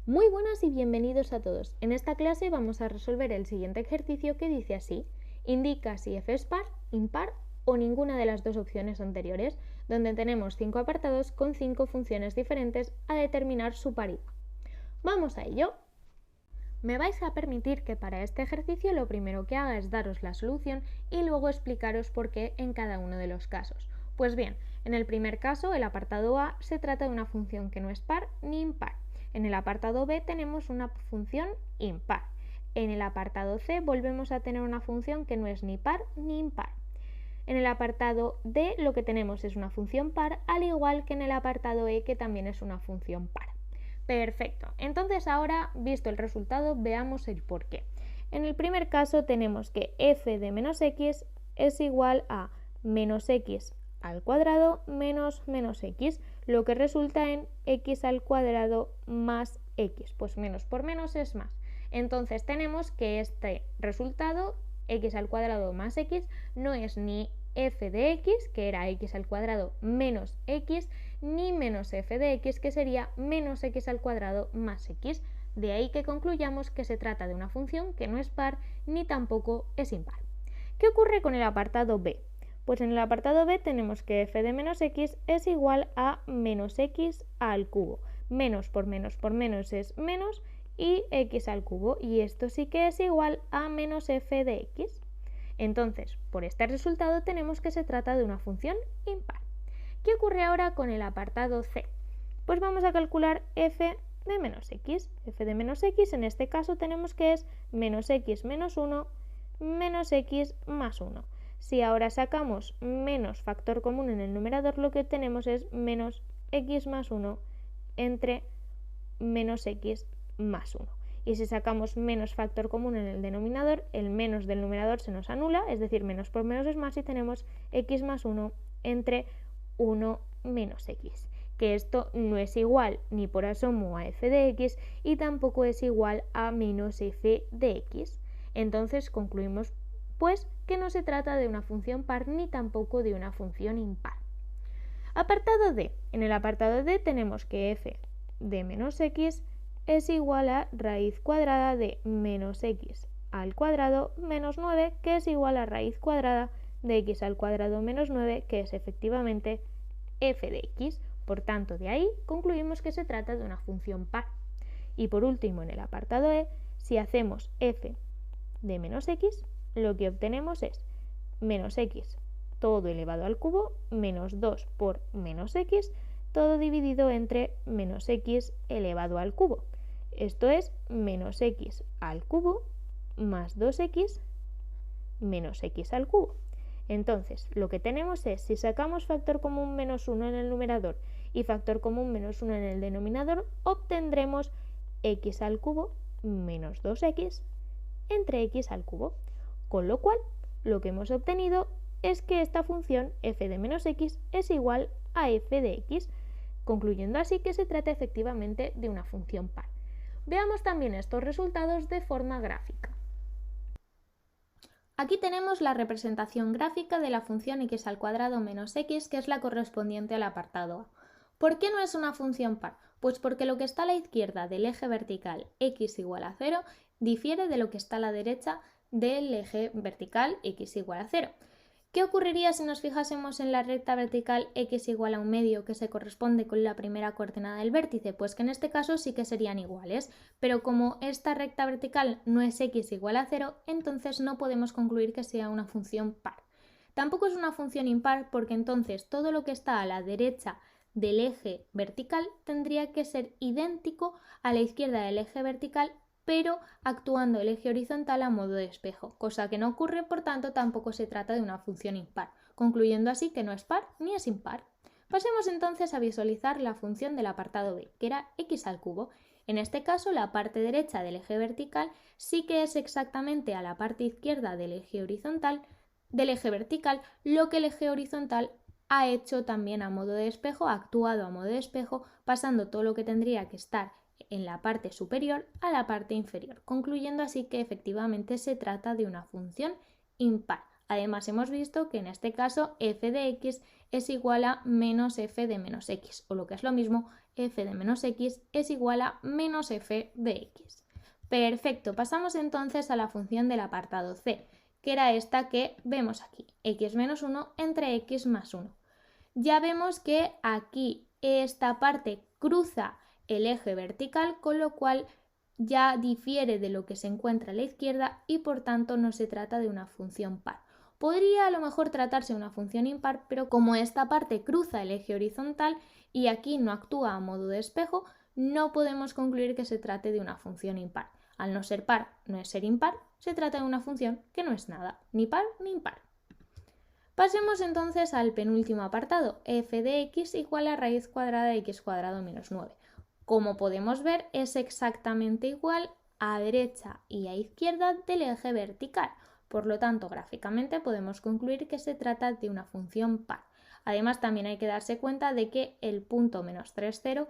Muy buenas y bienvenidos a todos. En esta clase vamos a resolver el siguiente ejercicio que dice así. Indica si f es par, impar o ninguna de las dos opciones anteriores, donde tenemos 5 apartados con 5 funciones diferentes a determinar su paridad. Vamos a ello. Me vais a permitir que para este ejercicio lo primero que haga es daros la solución y luego explicaros por qué en cada uno de los casos. Pues bien, en el primer caso, el apartado A, se trata de una función que no es par ni impar. En el apartado B tenemos una función impar. En el apartado C volvemos a tener una función que no es ni par ni impar. En el apartado D lo que tenemos es una función par, al igual que en el apartado E, que también es una función par. Perfecto, entonces ahora, visto el resultado, veamos el porqué. En el primer caso tenemos que f de menos x es igual a menos x al cuadrado menos x, lo que resulta en x al cuadrado más x, pues menos por menos es más. Entonces tenemos que este resultado, x al cuadrado más x, no es ni f de x, que era x al cuadrado menos x, ni menos f de x, que sería menos x al cuadrado más x. De ahí que concluyamos que se trata de una función que no es par ni tampoco es impar. ¿Qué ocurre con el apartado B? Pues en el apartado B tenemos que f de menos x es igual a menos x al cubo. Menos por menos es menos y x al cubo, y esto sí que es igual a menos f de x. Entonces, por este resultado tenemos que se trata de una función impar. ¿Qué ocurre ahora con el apartado C? Pues vamos a calcular f de menos x. f de menos x en este caso tenemos que es menos x menos 1 menos x más 1. Si ahora sacamos menos factor común en el numerador, lo que tenemos es menos x más 1 entre menos x más 1. Y si sacamos menos factor común en el denominador, el menos del numerador se nos anula, es decir, menos por menos es más, y tenemos x más 1 entre 1 menos x, que esto no es igual ni por asomo a f de x y tampoco es igual a menos f de x. Entonces concluimos pues que no se trata de una función par ni tampoco de una función impar. Apartado D. En el apartado D tenemos que f de menos x es igual a raíz cuadrada de menos x al cuadrado menos 9, que es igual a raíz cuadrada de x al cuadrado menos 9, que es efectivamente f de x. Por tanto, de ahí concluimos que se trata de una función par. Y por último, en el apartado E, si hacemos f de menos x, lo que obtenemos es menos x todo elevado al cubo menos 2 por menos x, todo dividido entre menos x elevado al cubo. Esto es menos x al cubo más 2x menos x al cubo. Entonces, lo que tenemos es, si sacamos factor común menos 1 en el numerador y factor común menos 1 en el denominador, obtendremos x al cubo menos 2x entre x al cubo. Con lo cual, lo que hemos obtenido es que esta función f de menos x es igual a f de x, concluyendo así que se trata efectivamente de una función par. Veamos también estos resultados de forma gráfica. Aquí tenemos la representación gráfica de la función x al cuadrado menos x, que es la correspondiente al apartado A. ¿Por qué no es una función par? Pues porque lo que está a la izquierda del eje vertical x igual a 0 difiere de lo que está a la derecha del eje vertical x igual a 0. ¿Qué ocurriría si nos fijásemos en la recta vertical x igual a 1/2, que se corresponde con la primera coordenada del vértice? Pues que en este caso sí que serían iguales, pero como esta recta vertical no es x igual a 0, entonces no podemos concluir que sea una función par. Tampoco es una función impar, porque entonces todo lo que está a la derecha del eje vertical tendría que ser idéntico a la izquierda del eje vertical, pero actuando el eje horizontal a modo de espejo, cosa que no ocurre, por tanto tampoco se trata de una función impar, concluyendo así que no es par ni es impar. Pasemos entonces a visualizar la función del apartado B, que era x al cubo. En este caso, la parte derecha del eje vertical sí que es exactamente a la parte izquierda del eje horizontal, del eje vertical, lo que el eje horizontal ha hecho también a modo de espejo, ha actuado a modo de espejo, pasando todo lo que tendría que estar en la parte superior a la parte inferior, concluyendo así que efectivamente se trata de una función impar, Además, hemos visto que en este caso f de x es igual a menos f de menos x, o lo que es lo mismo, f de menos x es igual a menos f de x. Perfecto, pasamos entonces a la función del apartado C, que era esta que vemos aquí, x menos 1 entre x más 1. Ya vemos que aquí esta parte cruza el eje vertical, con lo cual ya difiere de lo que se encuentra a la izquierda y por tanto no se trata de una función par. Podría a lo mejor tratarse de una función impar, pero como esta parte cruza el eje horizontal y aquí no actúa a modo de espejo, no podemos concluir que se trate de una función impar. Al no ser par, no es ser impar, se trata de una función que no es nada, ni par ni impar. Pasemos entonces al penúltimo apartado, f de x igual a raíz cuadrada de x cuadrado menos 9. Como podemos ver, es exactamente igual a derecha y a izquierda del eje vertical. Por lo tanto, gráficamente podemos concluir que se trata de una función par. Además, también hay que darse cuenta de que el punto menos 3, 0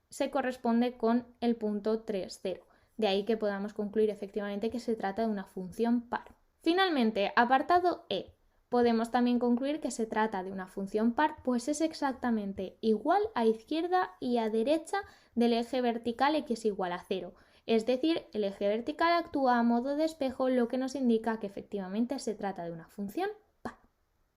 se corresponde con el punto 3, 0. De ahí que podamos concluir efectivamente que se trata de una función par. Finalmente, apartado E. Podemos también concluir que se trata de una función par, pues es exactamente igual a izquierda y a derecha del eje vertical x igual a 0. Es decir, el eje vertical actúa a modo de espejo, lo que nos indica que efectivamente se trata de una función